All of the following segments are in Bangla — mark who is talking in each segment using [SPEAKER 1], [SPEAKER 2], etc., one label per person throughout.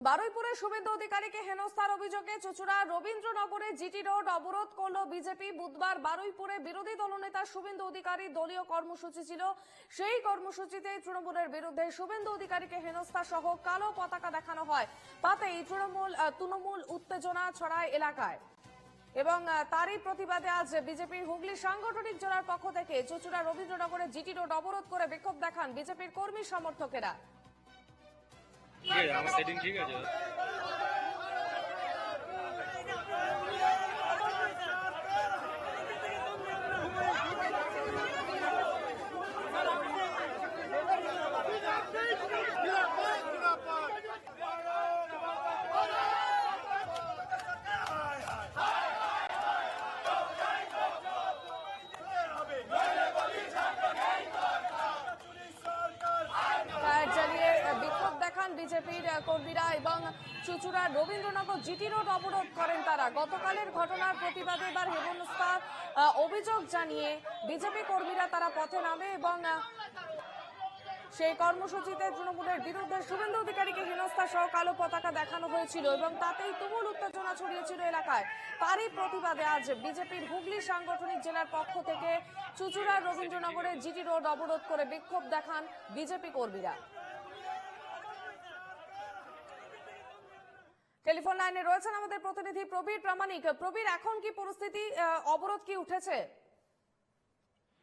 [SPEAKER 1] বারুইপুরে শুভেন্দু অধিকারীকে হেনস্থার অভিযোগে চুঁচুড়া রবীন্দ্রনগরে জিটি রোড অবরোধ করল বিজেপি। বুধবার বারুইপুরে বিরোধী দলনেতা শুভেন্দু অধিকারী দলীয় কর্মসূচি ছিল। সেই কর্মসূচিতে তৃণমূলের বিরুদ্ধে শুভেন্দু অধিকারীকে হেনস্থা সহ কালো পতাকা দেখানো হয়। তাতেই তৃণমূল উত্তেজনা ছড়ায় এলাকায় এবং তারই প্রতিবাদে আজ বিজেপির হুগলি সাংগঠনিক জেলার পক্ষ থেকে চুঁচুড়া রবীন্দ্রনগরে জিটি রোড অবরোধ করে বিক্ষোভ দেখান বিজেপির কর্মী সমর্থকেরা।
[SPEAKER 2] আমার সেটিং ঠিক আছে।
[SPEAKER 1] বিক্ষোভ দেখান বিজেপির কর্মীরা এবং চুঁচুড়ার রবীন্দ্রনগর জিটি রোড অবরোধ করেন তারা। গতকালের ঘটনার প্রতিবাদে এবার হেনস্থার অভিযোগ জানিয়ে বিজেপি কর্মীরা তারা পথে নামে এবং সেই কর্মসূচিতে তৃণমূলের বিরুদ্ধে শুভেন্দু অধিকারীকে হেনস্থা সহ কালো পতাকা দেখানো হয়েছিল এবং তাতেই তুমুল উত্তেজনা ছড়িয়েছিল এলাকায়। তারই প্রতিবাদে আজ বিজেপির হুগলি সাংগঠনিক জেলার পক্ষ থেকে চুঁচুড়ার রবীন্দ্রনগরের জিটি রোড অবরোধ করে বিক্ষোভ দেখান বিজেপি কর্মীরা। টেলিফোন লাইনে রয়েছেন আমাদের প্রতিনিধি প্রবীর প্রামাণিক। প্রবীর, এখন কি পরিস্থিতি, অবরোধ কি উঠেছে?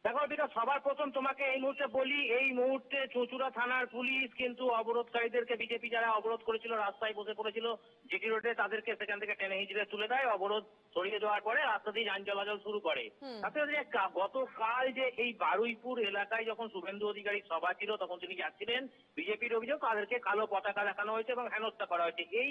[SPEAKER 3] দেখো দিদা, সবার প্রথম তোমাকে এই মুহূর্তে বলি, এই মুহূর্তে চুঁচুড়া থানার পুলিশ কিন্তু অবরোধকারীদেরকে, বিজেপি যারা অবরোধ করেছিল, রাস্তায় বসে পড়েছিল জিটি রোডে, তাদেরকে সেখান থেকে টেনে হিঁচড়ে তুলে দেয়। অবরোধ সরিয়ে দেওয়ার পরে রাস্তা দিয়ে যান চলাচল শুরু করে। তাতে গতকাল যে এই বারুইপুর এলাকায় যখন শুভেন্দু অধিকারী সভা ছিল তখন তিনি যাচ্ছিলেন, বিজেপির অভিযোগ তাদেরকে কালো পতাকা দেখানো হয়েছে এবং হেনস্থা করা হয়েছে। এই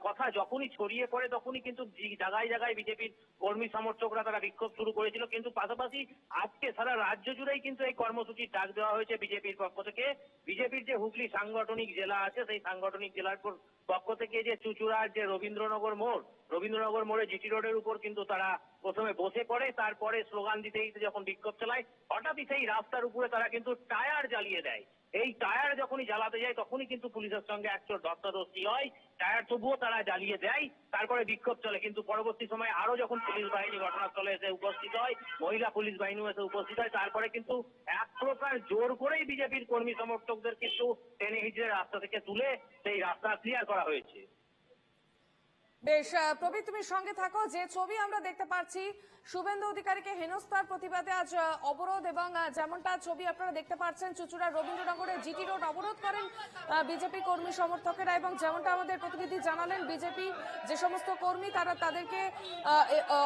[SPEAKER 3] কথা যখনই ছড়িয়ে পড়ে তখনই কিন্তু জায়গায় জায়গায় বিজেপির কর্মী সমর্থকরা তারা বিক্ষোভ শুরু করেছিল। কিন্তু পাশাপাশি আজকে সারা রাজ্য জুড়েই কিন্তু এই কর্মসূচির ডাক দেওয়া হয়েছে বিজেপির পক্ষ থেকে। বিজেপির যে হুগলি সাংগঠনিক জেলা আছে, সেই সাংগঠনিক জেলার পক্ষ থেকে যে চুঁচুড়ার যে রবীন্দ্রনগর মোড়ে জিটি রোডের উপর কিন্তু তারা প্রথমে বসে পড়ে, তারপরে স্লোগান দিতে যখন বিক্ষোভ চালায়, হঠাৎই সেই রাস্তার উপরে তারা কিন্তু টায়ার জ্বালিয়ে দেয়। এই টায়ার যখনই জ্বালাতে যায় তখনই কিন্তু পুলিশের সঙ্গে একচোট ধস্তাধস্তি হয়। টায়ার তবুও তারা জ্বালিয়ে দেয়, তারপরে বিক্ষোভ চলে। কিন্তু পরবর্তী সময় আরো যখন পুলিশ বাহিনী ঘটনাস্থলে এসে উপস্থিত হয়, মহিলা পুলিশ বাহিনীও এসে উপস্থিত হয়, তারপরে কিন্তু এক প্রকার জোর করেই বিজেপির কর্মী সমর্থকদের কিন্তু টেনে হিঁচড়ে রাস্তা থেকে তুলে সেই রাস্তা ক্লিয়ার করা হয়েছে।
[SPEAKER 1] বেশ প্রবীর, তুমি সঙ্গে থাকো। যে ছবি আমরা দেখতে পাচ্ছি, শুভেন্দু অধিকারীকে হেনস্থার প্রতিবাদে আজ অবরোধ এবং যেমনটা ছবি আপনারা দেখতে পাচ্ছেন, চুঁচুড়ার রবীন্দ্রনগরে জিটি রোড অবরোধ করেন বিজেপি কর্মী সমর্থকেরা এবং যেমনটা আমাদের প্রতিনিধি জানালেন, বিজেপি যে সমস্ত কর্মী তারা তাদেরকে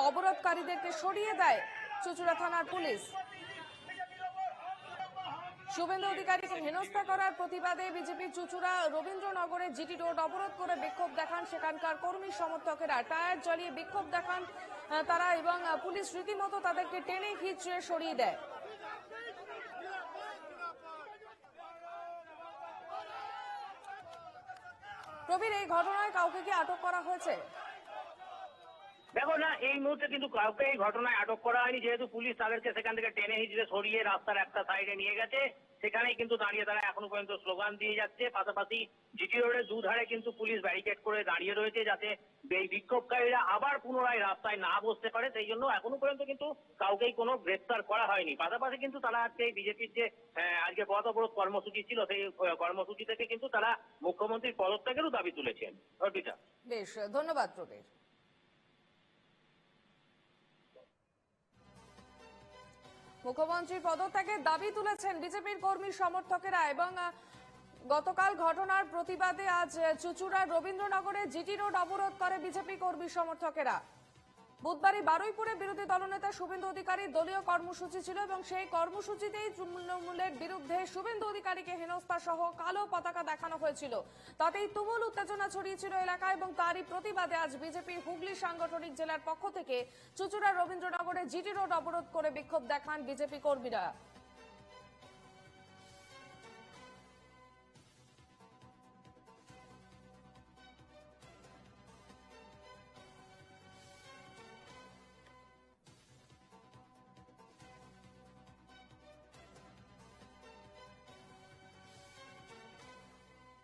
[SPEAKER 1] অবরোধকারীদেরকে সরিয়ে দেয় চুঁচুড়া থানার পুলিশ। শুভেন্দু অধিকারীকে হেনস্থা করার প্রতিবাদে বিজেপি চুঁচুড়া রবীন্দ্রনগরে জিটি রোড অবরোধ করে বিক্ষোভ দেখান সেখানকার কর্মী সমর্থকেরা। টায়ার জ্বালিয়ে বিক্ষোভ দেখান তারা এবং পুলিশ রীতিমতো তাদেরকে টেনে হিঁচড়ে সরিয়ে দেয়। প্রবীর, এই ঘটনায় কাউকে কি আটক করা হয়েছে?
[SPEAKER 3] দেখো না, এই মুহূর্তে কিন্তু কাউকে এই ঘটনায় আটক করা হয়নি, যেহেতু পুলিশ তাদেরকে সেখান থেকে টেনে হিঁচড়ে সরিয়ে রাস্তার একটা সাইডে নিয়ে গেছে। সেখানেই কিন্তু দাঁড়িয়ে তারা এখনো পর্যন্ত স্লোগান দিয়ে যাচ্ছে। পাশাপাশি জিটি রোডের দুধারে কিন্তু পুলিশ ব্যারিকেড করে দাঁড়িয়ে রয়েছে, যাতে এই বিক্ষোভকারীরা আবার পুনরায় রাস্তায় না বসতে পারে। সেই জন্য এখনো পর্যন্ত কিন্তু কাউকেই কোনো গ্রেফতার করা হয়নি। পাশাপাশি কিন্তু তারা আজকে বিজেপির যে আজকে পথ অবরোধ কর্মসূচি ছিল, সেই কর্মসূচি থেকে কিন্তু তারা মুখ্যমন্ত্রীর পদত্যাগেরও দাবি তুলেছেন।
[SPEAKER 1] বেশ, ধন্যবাদ প্রবীর। মুখ্যমন্ত্রী পদত্যাগের দাবি তুলেছেন বিজেপির কর্মী সমর্থকেরা এবং গতকাল ঘটনার প্রতিবাদে আজ চুঁচুড়ার রবীন্দ্রনগরে জিটি রোড অবরোধ করে বিজেপি কর্মী সমর্থকেরা। বুধবারই বারুইপুরে বিরোধী দলনেতা শুভেন্দু অধিকারীর দলীয় কর্মসূচি ছিল এবং সেই কর্মসূচিতেই তৃণমূলের বিরুদ্ধে শুভেন্দু অধিকারীকে হেনস্থা সহ কালো পতাকা দেখানো হয়েছিল। তাতেই তুমুল উত্তেজনা ছড়িয়েছিল এলাকায় এবং তারই প্রতিবাদে আজ বিজেপির হুগলি সাংগঠনিক জেলার পক্ষ থেকে চুঁচুড়া রবীন্দ্রনগরে জিটি রোড অবরোধ করে বিক্ষোভ দেখান বিজেপি কর্মীরা।